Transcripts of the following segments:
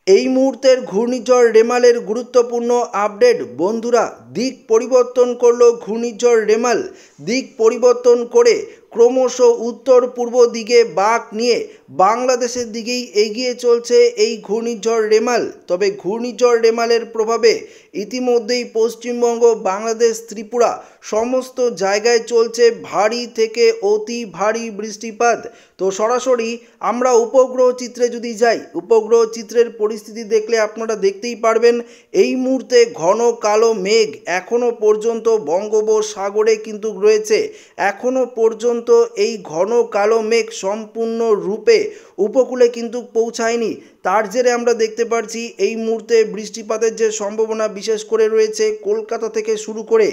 এই মুহূর্তের ঘূর্ণিঝড় রেমালের গুরুত্বপূর্ণ আপডেট বন্ধুরা। দিক পরিবর্তন করলো ঘূর্ণিঝড় রেমাল। দিক পরিবর্তন করে ক্রমশ উত্তর পূর্ব দিকে বাঁক নিয়ে বাংলাদেশের দিকেই এগিয়ে চলছে এই ঘূর্ণিঝড় রেমাল। তবে ঘূর্ণিঝড় রেমালের প্রভাবে ইতিমধ্যেই পশ্চিমবঙ্গ, বাংলাদেশ, ত্রিপুরা সমস্ত জায়গায় চলছে ভারী থেকে অতি ভারী বৃষ্টিপাত। তো সরাসরি আমরা উপগ্রহ চিত্রে যদি যাই, উপগ্রহ চিত্রের পরিস্থিতি দেখলে আপনারা দেখতেই পারবেন এই মুহূর্তে ঘন কালো মেঘ এখনো পর্যন্ত বঙ্গোপসাগরে কিন্তু রয়েছে। এখনো পর্যন্ত এই ঘন কালো মেঘ সম্পূর্ণ রূপে উপকূলে কিন্তু পৌঁছায়নি। তার জেরে আমরা দেখতে পাচ্ছি এই মুহূর্তে বৃষ্টিপাতের যে সম্ভাবনা বিশেষ করে রয়েছে কলকাতা থেকে শুরু করে,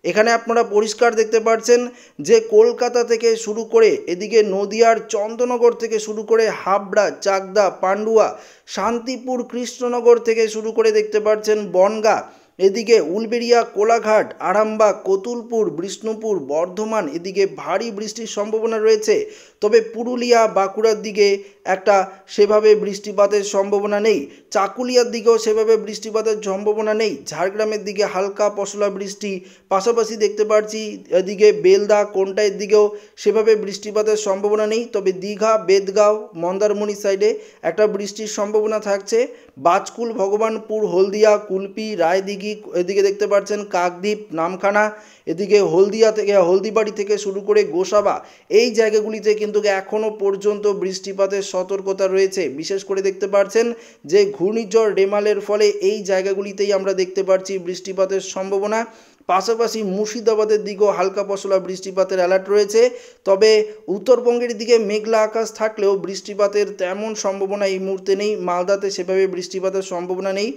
এখানে আপনারা পরিষ্কার দেখতে পাচ্ছেন যে কলকাতা থেকে শুরু করে এদিকে নদিয়ার চন্দ্রনগর থেকে শুরু করে হাবড়া, চাকদা, পান্ডুয়া, শান্তিপুর, কৃষ্ণনগর থেকে শুরু করে দেখতে পাচ্ছেন বনগাঁ, এদিকে উলবেড়িয়া, কোলাঘাট, আরামবাগ, কতুলপুর, বিষ্ণুপুর, বর্ধমান, এদিকে ভারী বৃষ্টির সম্ভাবনা রয়েছে। তবে পুরুলিয়া, বাঁকুড়ার দিকে একটা সেভাবে বৃষ্টিপাতের সম্ভাবনা নেই। চাকুলিয়ার দিকেও সেভাবে বৃষ্টিপাতের সম্ভাবনা নেই। ঝাড়গ্রামের দিকে হালকা পশলা বৃষ্টি, পাশাপাশি দেখতে পাচ্ছি এদিকে বেলদা, কোন্টাইয়ের দিকেও সেভাবে বৃষ্টিপাতের সম্ভাবনা নেই। তবে দীঘা, বেদগাঁও, মন্দারমণি সাইডে একটা বৃষ্টির সম্ভাবনা থাকছে। বাজকুল, ভগবানপুর, হলদিয়া, কুলপি, রায়দিঘি, এদিকে দেখতে পাচ্ছেন কাকদ্বীপ, নামখানা, এদিকে হলদিয়া থেকে হলদিবাড়ি থেকে শুরু করে গোসাবা, এই জায়গাগুলিতে কিন্তু এখনও পর্যন্ত বৃষ্টিপাতের সতর্কতা রয়েছে। বিশেষ করে দেখতে পাচ্ছেন যে ঘূর্ণিঝড় রেমালের ফলে এই জায়গাগুলিতেই আমরা দেখতে পাচ্ছি বৃষ্টিপাতের সম্ভাবনা। পাশাপাশি মুর্শিদাবাদের দিকেও হালকা পশলা বৃষ্টিপাতের অ্যালার্ট রয়েছে। তবে উত্তরবঙ্গের দিকে মেঘলা আকাশ থাকলেও বৃষ্টিপাতের তেমন সম্ভাবনা এই মুহূর্তে নেই। মালদাতে সেভাবে বৃষ্টিপাতের সম্ভাবনা নেই।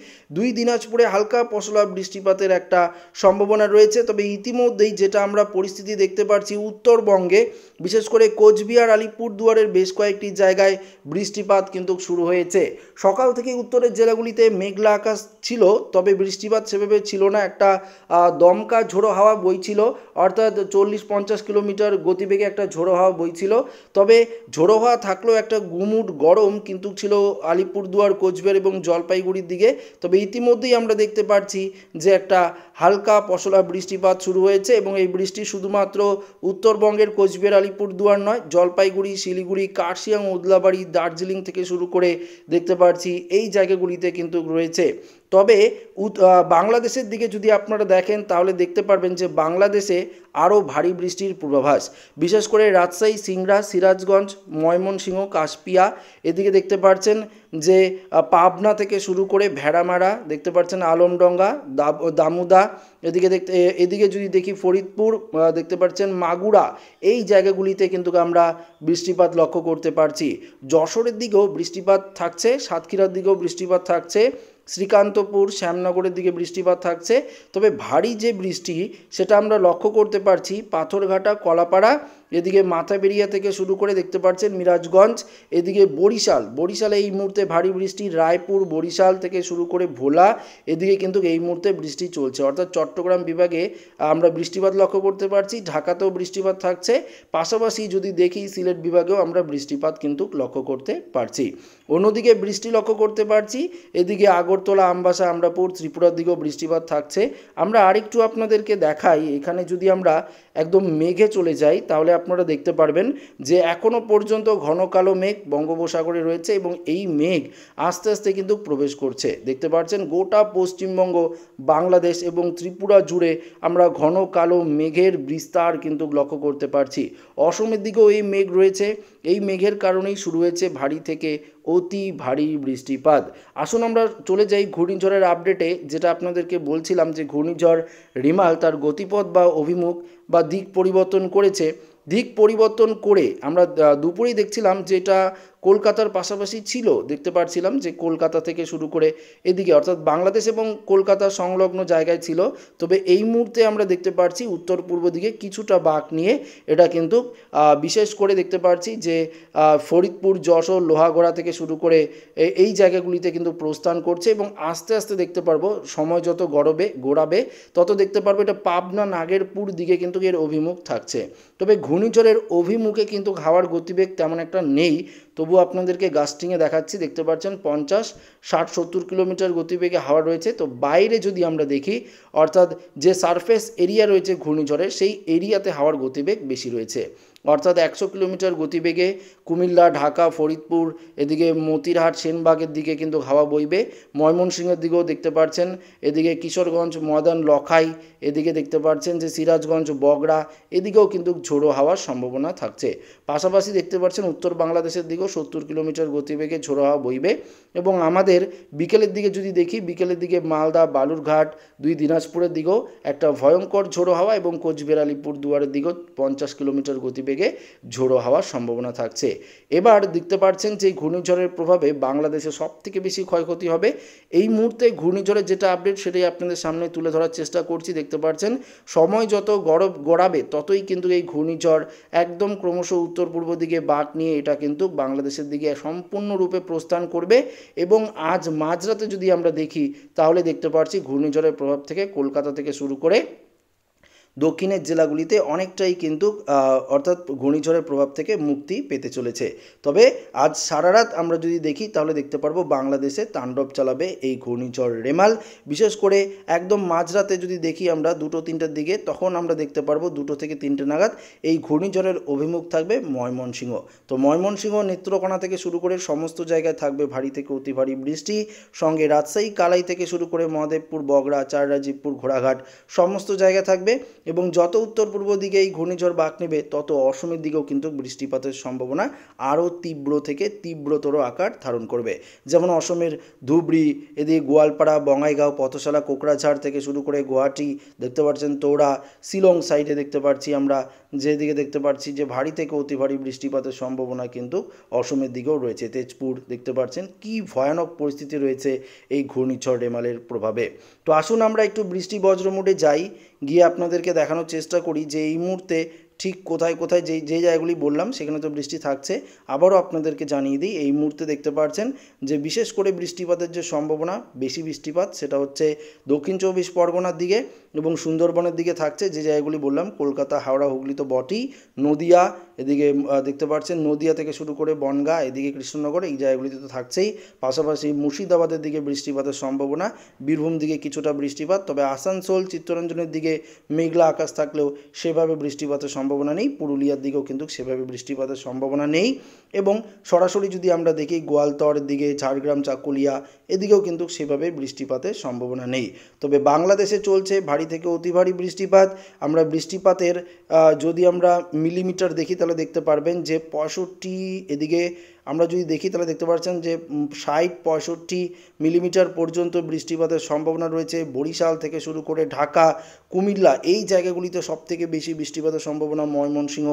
দিনাজপুরে হালকা পশলা বৃষ্টিপাতের একটা সম্ভাবনা রয়েছে। তবে ইতিমধ্যেই যেটা আমরা পরিস্থিতি দেখতে পাচ্ছি উত্তরবঙ্গে, বিশেষ করে কোচবিহার, আলিপুরদুয়ারের বেশ কয়েকটি জায়গায় বৃষ্টিপাত কিন্তু শুরু হয়েছে। সকাল থেকে উত্তরের জেলাগুলিতে মেঘলা আকাশ ছিল, তবে বৃষ্টিপাত সেভাবে ছিল না। একটা দমকা ঝোড়ো হাওয়া বইছিল, অর্থাৎ 40-50 কিলোমিটার গতিবেগে একটা ঝোড়ো হাওয়া বইছিল। তবে ঝোড়ো হাওয়া থাকলেও একটা গুমুট গরম কিন্তু ছিল আলিপুরদুয়ার, কোচবিহার এবং জলপাইগুড়ির দিকে। তবে ইতিমধ্যেই আমরা দেখতে পাচ্ছি যে একটা হালকা পশলা বৃষ্টিপাত শুরু হয়েছে এবং এই বৃষ্টি শুধুমাত্র উত্তরবঙ্গের কোচবিহার, আলিপুরদুয়ার নয়, জলপাইগুড়ি, শিলিগুড়ি, কার্শিয়াং, উদলাবাড়ি, দার্জিলিং থেকে শুরু করে দেখতে পাচ্ছি এই জায়গাগুলিতে কিন্তু রয়েছে। তবে বাংলাদেশের দিকে যদি আপনারা দেখেন তাহলে দেখতে পারবেন যে বাংলাদেশে আরও ভারী বৃষ্টির পূর্বাভাস। বিশেষ করে রাজশাহী, সিংড়া, সিরাজগঞ্জ, ময়মনসিংহ, কাশপিয়া, এদিকে দেখতে পাচ্ছেন যে পাবনা থেকে শুরু করে ভেড়ামারা, দেখতে পাচ্ছেন আলমডাঙ্গা, দামুদা, এদিকে যদি দেখি ফরিদপুর, দেখতে পাচ্ছেন মাগুরা, এই জায়গাগুলিতে কিন্তু আমরা বৃষ্টিপাত লক্ষ্য করতে পারছি। যশোরের দিকেও বৃষ্টিপাত থাকছে, সাতক্ষীরার দিকেও বৃষ্টিপাত থাকছে, শ্রীকান্তপুর, শ্যামনগরের দিকে বৃষ্টিপাত থাকছে। তবে ভারী যে বৃষ্টি সেটা আমরা লক্ষ্য করতে পারছি পাথরঘাটা, কলাপাড়া, এদিকে মাথাবেরিয়া থেকে শুরু করে দেখতে পাচ্ছেন মিরাজগঞ্জ, এদিকে বরিশালে এই মুহূর্তে ভারী বৃষ্টি, রায়পুর, বরিশাল থেকে শুরু করে ভোলা, এদিকে কিন্তু এই মুহূর্তে বৃষ্টি চলছে। অর্থাৎ চট্টগ্রাম বিভাগে আমরা বৃষ্টিপাত লক্ষ্য করতে পারছি, ঢাকাতেও বৃষ্টিপাত থাকছে। পাশাপাশি যদি দেখি সিলেট বিভাগেও আমরা বৃষ্টিপাত কিন্তু লক্ষ্য করতে পারছি। অন্যদিকে বৃষ্টি লক্ষ্য করতে পারছি এদিকে আগরতলা, আমবাসা, আমরাপুর, ত্রিপুরার দিকেও বৃষ্টিপাত থাকছে। আমরা আরেকটু আপনাদেরকে দেখাই, এখানে যদি আমরা একদম মেঘে চলে যাই তাহলে আপনারা দেখতে পারবেন যে এখনও পর্যন্ত ঘন কালো মেঘ বঙ্গোপসাগরে রয়েছে এবং এই মেঘ আস্তে আস্তে কিন্তু প্রবেশ করছে। দেখতে পাচ্ছেন গোটা পশ্চিমবঙ্গ, বাংলাদেশ এবং ত্রিপুরা জুড়ে আমরা ঘন কালো মেঘের বিস্তার কিন্তু লক্ষ্য করতে পারছি। অসমের দিকেও এই মেঘ রয়েছে। এই মেঘের কারণেই শুরু হয়েছে ভারী থেকে অতি ভারী বৃষ্টিপাত। আসুন আমরা চলে যাই ঘূর্ণিঝড়ের আপডেটে। যেটা আপনাদেরকে বলছিলাম যে ঘূর্ণিঝড় রিমাল তার গতিপথ বা অভিমুখ বা দিক পরিবর্তন করেছে। দিক পরিবর্তন করে আমরা দুপুরেই দেখছিলাম যে এটা কলকাতার পাশাপাশি ছিল, দেখতে পাচ্ছিলাম যে কলকাতা থেকে শুরু করে এদিকে অর্থাৎ বাংলাদেশ এবং কলকাতা সংলগ্ন জায়গায় ছিল। তবে এই মুহূর্তে আমরা দেখতে পাচ্ছি উত্তর পূর্ব দিকে কিছুটা বাঁক নিয়ে এটা কিন্তু বিশেষ করে দেখতে পাচ্ছি যে ফরিদপুর, যশোর, লোহাগড়া থেকে শুরু করে এই জায়গাগুলিতে কিন্তু প্রস্থান করছে এবং আস্তে আস্তে দেখতে পারবো সময় যত গড়াবে তত দেখতে পারবো এটা পাবনা, নাগেরপুর দিকে কিন্তু এর অভিমুখ থাকছে। তবে ঘূর্ণিঝড়ের অভিমুখে কিন্তু হাওয়ার গতিবেগ তেমন একটা নেই। তবু আপনাদেরকে গাস্টিংয়ে দেখাচ্ছি। দেখতে পাচ্ছেন 50, 60, 70 কিলোমিটার গতিবেগে হাওয়া রয়েছে। তো বাইরে যদি আমরা দেখি, অর্থাৎ যে সারফেস এরিয়া রয়েছে ঘূর্ণিঝড়ের, সেই এরিয়াতে হাওয়ার গতিবেগ বেশি রয়েছে। অর্থাৎ 100 কিলোমিটার গতিবেগে কুমিল্লা, ঢাকা, ফরিদপুর, এদিকে মতিরহাট, সেনবাগের দিকে কিন্তু হাওয়া বইবে। ময়মনসিংহের দিকেও দেখতে পাচ্ছেন, এদিকে কিশোরগঞ্জ, ময়দান, লখাই, এদিকে দেখতে পাচ্ছেন যে সিরাজগঞ্জ, বগড়া, এদিকেও কিন্তু ঝোড়ো হাওয়ার সম্ভাবনা থাকছে। পাশাপাশি দেখতে পাচ্ছেন উত্তর বাংলাদেশের দিকেও 70 কিলোমিটার গতিবেগে ঝোড়ো হাওয়া বইবে। এবং আমাদের বিকেলের দিকে যদি দেখি, বিকেলের দিকে মালদা, বালুরঘাট, 2 দিনাজপুরের দিকেও একটা ভয়ঙ্কর ঝোড়ো হাওয়া এবং কোচবিহার, আলিপুর দুয়ারের দিকেও 50 কিলোমিটার গতিবেগে ঝোড়ো হাওয়ার সম্ভাবনা থাকছে। এবার দেখতে পাচ্ছেন যে ঘূর্ণিঝড়ের প্রভাবে বাংলাদেশে সবথেকে বেশি ক্ষয়ক্ষতি হবে। এই মুহূর্তে ঘূর্ণিঝড়ের যেটা আপডেট সেটাই আপনাদের সামনে তুলে ধরার চেষ্টা করছি। দেখতে পাচ্ছেন সময় যত গড়াবে ততই কিন্তু এই ঘূর্ণিঝড় একদম ক্রমশ উত্তর পূর্ব দিকে বাঁক নিয়ে এটা কিন্তু বাংলাদেশের দিকে সম্পূর্ণরূপে প্রস্থান করবে। এবং আজ মাঝরাতে যদি আমরা দেখি তাহলে দেখতে পাচ্ছি ঘূর্ণিঝড়ের প্রভাব থেকে কলকাতা থেকে শুরু করে দক্ষিণের জেলাগুলিতে অনেকটাই কিন্তু অর্থাৎ ঘূর্ণিঝড়ের প্রভাব থেকে মুক্তি পেতে চলেছে। তবে আজ সারা রাত আমরা যদি দেখি তাহলে দেখতে পারবো বাংলাদেশে তাণ্ডব চালাবে এই ঘূর্ণিঝড় রেমাল। বিশেষ করে একদম মাঝরাতে যদি দেখি আমরা 2-3টার দিকে, তখন আমরা দেখতে পারবো 2 থেকে 3টে নাগাদ এই ঘূর্ণিঝড়ের অভিমুখ থাকবে ময়মনসিংহ। তো ময়মনসিংহ, নেত্রকোনা থেকে শুরু করে সমস্ত জায়গায় থাকবে ভারী থেকে অতি ভারী বৃষ্টি। সঙ্গে রাজশাহী, কালাই থেকে শুরু করে মহাদেবপুর, বগড়া, চাররাজীবপুর, ঘোড়াঘাট সমস্ত জায়গা থাকবে। এবং যত উত্তর পূর্ব দিকে এই ঘূর্ণিঝড় বাঁক নেবে তত অসমের দিকেও কিন্তু বৃষ্টিপাতের সম্ভাবনা আরও তীব্র থেকে তীব্রতর আকার ধারণ করবে। যেমন অসমের ধুবড়ি, এদিকে গোয়ালপাড়া, বঙাইগাঁও, পথশালা, কোকড়াঝাড় থেকে শুরু করে গুয়াহাটি, দেখতে পাচ্ছেন তোড়া, শিলং সাইডে দেখতে পাচ্ছি আমরা, যেদিকে দেখতে পাচ্ছি যে ভারী থেকে অতি ভারী বৃষ্টিপাতের সম্ভাবনা কিন্তু অসমের দিকেও রয়েছে। তেজপুর দেখতে পাচ্ছেন কি ভয়ানক পরিস্থিতি রয়েছে এই ঘূর্ণিঝড় রেমালের প্রভাবে। তো আসুন আমরা একটু বৃষ্টি বজ্র মোডে যাই, গিয়ে আপনাদেরকে দেখানোর চেষ্টা করি যে এই মুহূর্তে ঠিক কোথায় কোথায় যে জায়গাগুলি বললাম সেখানে তো বৃষ্টি থাকছে। আবারও আপনাদেরকে জানিয়ে দিই, এই মুহূর্তে দেখতে পাচ্ছেন যে বিশেষ করে বৃষ্টিপাতের যে সম্ভাবনা, বেশি বৃষ্টিপাত সেটা হচ্ছে দক্ষিণ 24 পরগনার দিকে এবং সুন্দরবনের দিকে থাকছে। যে জায়গাগুলি বললাম কলকাতা, হাওড়া, হুগলি তো বটেই, নদিয়া, এদিকে দেখতে পাচ্ছেন নদিয়া থেকে শুরু করে বনগাঁ, এদিকে কৃষ্ণনগর, এই জায়গাগুলিতে তো থাকছেই। পাশাপাশি মুর্শিদাবাদের দিকে বৃষ্টিপাতের সম্ভাবনা, বীরভূম দিকে কিছুটা বৃষ্টিপাত, তবে আসানসোল, চিত্তরঞ্জনের দিকে মেঘলা আকাশ থাকলেও সেভাবে বৃষ্টিপাতের সম্ভাবনা নেই। পুরুলিয়ার দিকেও কিন্তু সেভাবে বৃষ্টিপাতের সম্ভাবনা নেই। এবং সরাসরি যদি আমরা দেখি গোয়ালতরের দিকে, ঝাড়গ্রাম, চাকুলিয়া, এদিকেও কিন্তু সেভাবে বৃষ্টিপাতের সম্ভাবনা নেই। তবে বাংলাদেশে চলছে ভারী থেকে অতি ভারী বৃষ্টিপাত। আমরা বৃষ্টিপাতের যদি আমরা মিলিমিটার দেখি তাহলে দেখতে পারবেন যে 65, এদিকে আমরা যদি দেখি তাহলে দেখতে পাচ্ছেন যে 60-65 মিলিমিটার পর্যন্ত বৃষ্টিপাতের সম্ভাবনা রয়েছে। বরিশাল থেকে শুরু করে ঢাকা, কুমিল্লা, এই জায়গাগুলিতে সবথেকে বেশি বৃষ্টিপাতের সম্ভাবনা। ময়মনসিংহ,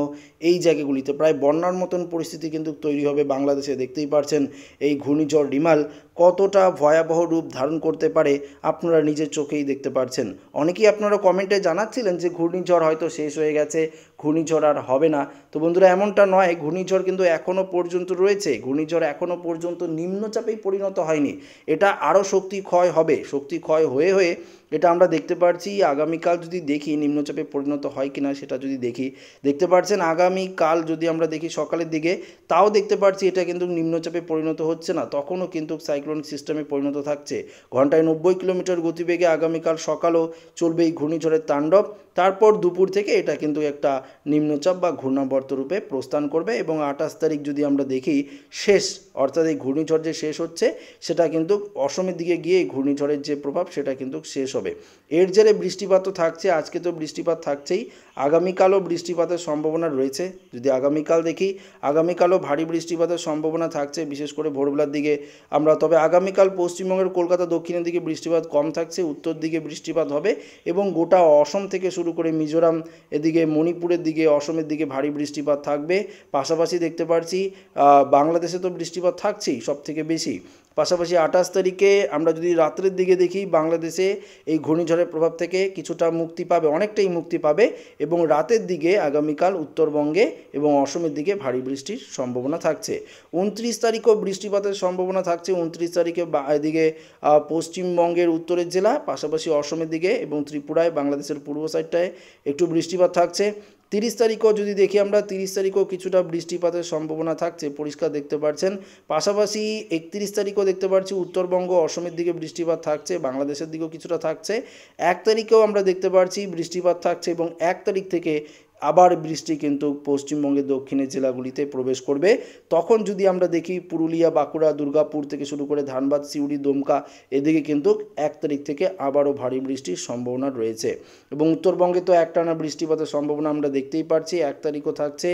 এই জায়গাগুলিতে প্রায় বন্যার মতন পরিস্থিতি কিন্তু তৈরি হবে বাংলাদেশে। দেখতেই পারছেন এই ঘূর্ণিঝড় রিমাল কতটা ভয়াবহ রূপ ধারণ করতে পারে আপনারা নিজের চোখেই দেখতে পাচ্ছেন। অনেকেই আপনারা কমেন্টে জানাচ্ছিলেন যে ঘূর্ণিঝড় হয়তো শেষ হয়ে গেছে, ঘূর্ণিঝড় আর হবে না। তো বন্ধুরা এমনটা নয়, ঘূর্ণিঝড় কিন্তু এখনও পর্যন্ত রয়েছে। ঘূর্ণিঝড় এখনও পর্যন্ত নিম্নচাপেই পরিণত হয়নি, এটা আরও শক্তি ক্ষয় হবে। শক্তি ক্ষয় হয়ে হয়ে এটা আমরা দেখতে পাচ্ছি। আগামীকাল যদি দেখি নিম্নচাপে পরিণত হয় কিনা সেটা যদি দেখি, দেখতে পাচ্ছেন আগামীকাল যদি আমরা দেখি সকালের দিকে, তাও দেখতে পাচ্ছি এটা কিন্তু নিম্নচাপে পরিণত হচ্ছে না, তখনও কিন্তু সাইক্লোনিক সিস্টেমে পরিণত থাকছে। ঘন্টায় 90 কিলোমিটার গতিবেগে আগামীকাল সকালও চলবে এই ঘূর্ণিঝড়ের তাণ্ডব। তারপর দুপুর থেকে এটা কিন্তু একটা নিম্নচাপ বা ঘূর্ণাবর্ত রূপে প্রস্থান করবে। এবং 28 তারিখ যদি আমরা দেখি শেষ, অর্থাৎ এই ঘূর্ণিঝড় যে শেষ হচ্ছে সেটা কিন্তু অসমের দিকে গিয়ে এই ঘূর্ণিঝড়ের যে প্রভাব সেটা কিন্তু শেষ হবে। এর জেরে বৃষ্টিপাত তো থাকছে, আজকে তো বৃষ্টিপাত থাকছেই, আগামীকালও বৃষ্টিপাতের সম্ভাবনা রয়েছে। যদি আগামীকাল দেখি, আগামীকালও ভারী বৃষ্টিপাতের সম্ভাবনা থাকছে, বিশেষ করে ভোরবেলার দিকে আমরা। তবে আগামীকাল পশ্চিমবঙ্গের কলকাতা দক্ষিণের দিকে বৃষ্টিপাত কম থাকছে, উত্তর দিকে বৃষ্টিপাত হবে। এবং গোটা অসম থেকে শুরু করে মিজোরাম, এদিকে মণিপুরের দিকে, অসমের দিকে ভারী বৃষ্টিপাত থাকবে। পাশাপাশি দেখতে পাচ্ছি বাংলাদেশে তো বৃষ্টিপাত থাকছেই সব থেকে বেশি। পাশাপাশি 28 তারিখে আমরা যদি রাত্রের দিকে দেখি, বাংলাদেশে এই ঘূর্ণিঝড়ের প্রভাব থেকে কিছুটা মুক্তি পাবে, অনেকটাই মুক্তি পাবে। এবং রাতের দিকে আগামীকাল উত্তরবঙ্গে এবং অসমের দিকে ভারী বৃষ্টির সম্ভাবনা থাকছে। 29 তারিখেও বৃষ্টিপাতের সম্ভাবনা থাকছে। 29 তারিখে এদিকে পশ্চিমবঙ্গের উত্তরের জেলা, পাশাপাশি অসমের দিকে এবং ত্রিপুরায়, বাংলাদেশের পূর্ব সাইডটায় একটু বৃষ্টিপাত থাকছে। 30 তারিখও যদি দেখি আমরা 30 তারিখও কিছুটা বৃষ্টিপাতের সম্ভাবনা থাকছে, পরিষ্কার দেখতে পাচ্ছেন। পাশাপাশি 31 তারিখও দেখতে পাচ্ছি উত্তরবঙ্গ অসমের দিকে বৃষ্টিপাত থাকছে, বাংলাদেশের দিকেও কিছুটা থাকছে। 1 তারিখেও আমরা দেখতে পাচ্ছি বৃষ্টিপাত থাকছে এবং 1 তারিখ থেকে আবার বৃষ্টি কিন্তু পশ্চিমবঙ্গের দক্ষিণের জেলাগুলিতে প্রবেশ করবে। তখন যদি আমরা দেখি পুরুলিয়া, বাঁকুড়া, দুর্গাপুর থেকে শুরু করে ধানবাদ, সিউড়ি, দুমকা এদিকে কিন্তু 1 তারিখ থেকে আবারও ভারী বৃষ্টির সম্ভাবনা রয়েছে। এবং উত্তরবঙ্গে তো একটানা বৃষ্টিপাতের সম্ভাবনা আমরা দেখতেই পাচ্ছি, 1 তারিখও থাকছে,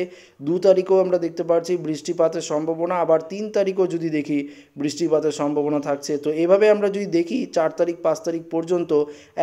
2 তারিখও আমরা দেখতে পাচ্ছি বৃষ্টিপাতের সম্ভাবনা, আবার 3 তারিখও যদি দেখি বৃষ্টিপাতের সম্ভাবনা থাকছে। তো এভাবে আমরা যদি দেখি 4 তারিখ 5 তারিখ পর্যন্ত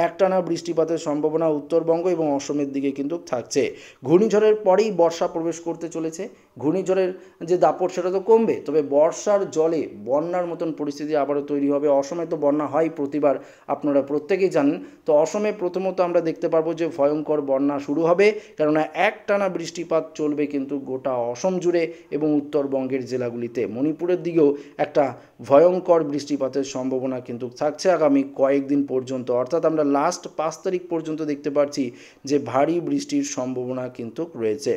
একটানা বৃষ্টিপাতের সম্ভাবনা উত্তরবঙ্গ এবং অসমের দিকে কিন্তু থাকছে। ঘূর্ণিঝড়ের পরেই বর্ষা প্রবেশ করতে চলেছে। ঘূর্ণিঝড়ের যে দাপট সেটা তো কমবে, তবে বর্ষার জলে বন্যার মতন পরিস্থিতি আবারও তৈরি হবে। অসমে তো বন্যা হয় প্রতিবার, আপনারা প্রত্যেকেই জানেন। তো অসমে প্রথমত আমরা দেখতে পারবো যে ভয়ঙ্কর বন্যা শুরু হবে, কেননা একটানা বৃষ্টিপাত চলবে কিন্তু গোটা অসম জুড়ে এবং উত্তরবঙ্গের জেলাগুলিতে। মণিপুরের দিকেও একটা ভয়ঙ্কর বৃষ্টিপাতের সম্ভাবনা কিন্তু থাকছে আগামী কয়েকদিন পর্যন্ত, অর্থাৎ আমরা লাস্ট 5 তারিখ পর্যন্ত দেখতে পাচ্ছি যে ভারী বৃষ্টির সম্ভাবনা কিন্তু রয়েছে।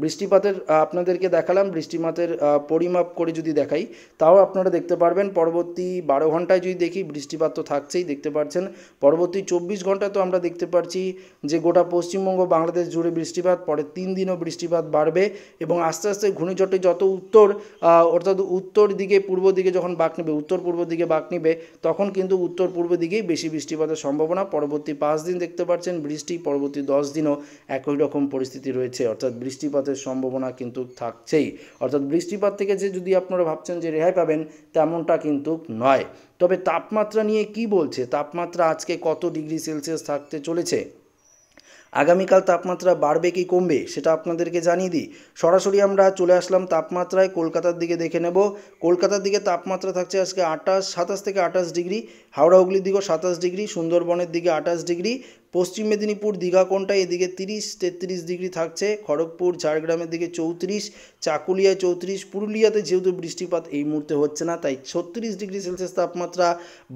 বৃষ্টিপাতের আপনাদেরকে দেখালাম, বৃষ্টিপাতের পরিমাপ করে যদি দেখাই তাও আপনারা দেখতে পারবেন। পরবর্তী 12 ঘন্টায় যদি দেখি বৃষ্টিপাত তো থাকছেই, দেখতে পাচ্ছেন। পরবর্তী 24 ঘন্টায় তো আমরা দেখতে পাচ্ছি যে গোটা পশ্চিমবঙ্গ, বাংলাদেশ জুড়ে বৃষ্টিপাত, পরের 3 দিনও বৃষ্টিপাত বাড়বে এবং আস্তে আস্তে ঘূর্ণিঝড়টি যত অর্থাৎ উত্তর দিকে পূর্ব দিকে যখন বাঁক নেবে, উত্তর পূর্ব দিকে বাঁক নেবে, তখন কিন্তু উত্তর পূর্ব দিকেই বেশি বৃষ্টিপাতের সম্ভাবনা। পরবর্তী 5 দিন দেখতে পাচ্ছেন বৃষ্টি, পরবর্তী 10 দিনও একই রকম পরিস্থিতি রয়েছে, অর্থাৎ বৃষ্টিপাতের সম্ভাবনা কিন্তু থাকছেই। অর্থাৎ বৃষ্টিপাত থেকে যে যদি আপনারা ভাবছেন যে রেহাই পাবেন, তেমনটা কিন্তু নয়। তবে তাপমাত্রা নিয়ে কি বলছে, তাপমাত্রা আজকে কত ডিগ্রি সেলসিয়াস থাকতে চলেছে, আগামীকাল তাপমাত্রা বাড়বে কি কমবে সেটা আপনাদেরকে জানিয়ে দিই। সরাসরি আমরা চলে আসলাম তাপমাত্রায়, কলকাতার দিকে দেখে নেব। কলকাতার দিকে তাপমাত্রা থাকছে আজকে 27 থেকে 28 ডিগ্রি, হাওড়া হুগলির দিকেও 27 ডিগ্রি, সুন্দরবনের দিকে 28 ডিগ্রি, পশ্চিম মেদিনীপুর দীঘাকোণটায় এদিকে 30-33 ডিগ্রি থাকছে, খড়গপুর ঝাড়গ্রামের দিকে 34, চাকুলিয়ায় 34, পুরুলিয়াতে যেহেতু বৃষ্টিপাত এই মুহূর্তে হচ্ছে না তাই 36 ডিগ্রি সেলসিয়াস তাপমাত্রা,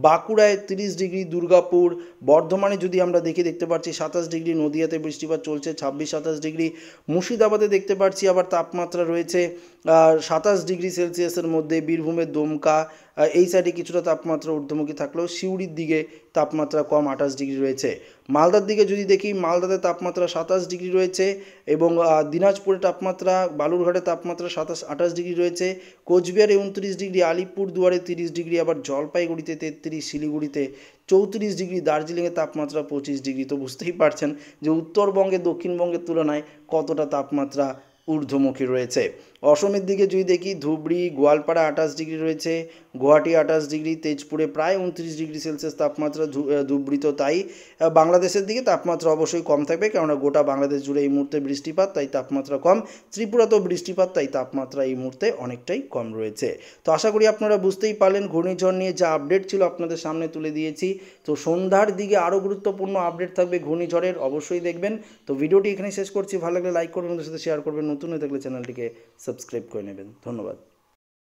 বাঁকুড়ায় 30 ডিগ্রি, দুর্গাপুর, বর্ধমানে যদি আমরা দেখতে পাচ্ছি 27 ডিগ্রি, নদিয়াতে বৃষ্টিপাত চলছে 26-27 ডিগ্রি, মুর্শিদাবাদে দেখতে পাচ্ছি আবার তাপমাত্রা রয়েছে 27 ডিগ্রি সেলসিয়াসের মধ্যে, বীরভূমের দমকা এই সাইডে কিছুটা তাপমাত্রা ঊর্ধ্বমুখী থাকলেও সিউড়ির দিকে তাপমাত্রা কম 28 ডিগ্রি রয়েছে। মালদার দিকে যদি দেখি, মালদাতে তাপমাত্রা 27 ডিগ্রি রয়েছে এবং দিনাজপুরে তাপমাত্রা, বালুরঘাটে তাপমাত্রা 27-28 ডিগ্রি রয়েছে, কোচবিহারে 29 ডিগ্রি, আলিপুরদুয়ারে 30 ডিগ্রি, আবার জলপাইগুড়িতে 33, শিলিগুড়িতে 34 ডিগ্রি, দার্জিলিংয়ে তাপমাত্রা 25 ডিগ্রি। তো বুঝতেই পারছেন যে উত্তরবঙ্গে দক্ষিণবঙ্গের তুলনায় কতটা তাপমাত্রা ঊর্ধ্বমুখী রয়েছে। অসমের দিকে যদি দেখি, ধুবড়ি, গোয়ালপাড়া 28 ডিগ্রি রয়েছে, গুয়াহাটি 28 ডিগ্রি, তেজপুরে প্রায় 29 ডিগ্রি সেলসিয়াস তাপমাত্রা, ধুবড়িতেও তাই। বাংলাদেশের দিকে তাপমাত্রা অবশ্যই কম থাকবে, কেননা গোটা বাংলাদেশ জুড়ে এই মুহূর্তে বৃষ্টিপাত, তাই তাপমাত্রা কম। ত্রিপুরাতেও বৃষ্টিপাত, তাই তাপমাত্রা এই মুহূর্তে অনেকটাই কম রয়েছে। তো আশা করি আপনারা বুঝতেই পারলেন ঘূর্ণিঝড় নিয়ে যা আপডেট ছিল আপনাদের সামনে তুলে দিয়েছি। তো সন্ধ্যার দিকে আরও গুরুত্বপূর্ণ আপডেট থাকবে ঘূর্ণিঝড়ের, অবশ্যই দেখবেন। তো ভিডিওটি এখানে শেষ করছি, ভালো লাগলে লাইক করবেন, সাথে শেয়ার করবেন, নতুন হয়ে থাকলে চ্যানেলটিকে সাবস্ক্রাইব করে নেবেন। ধন্যবাদ।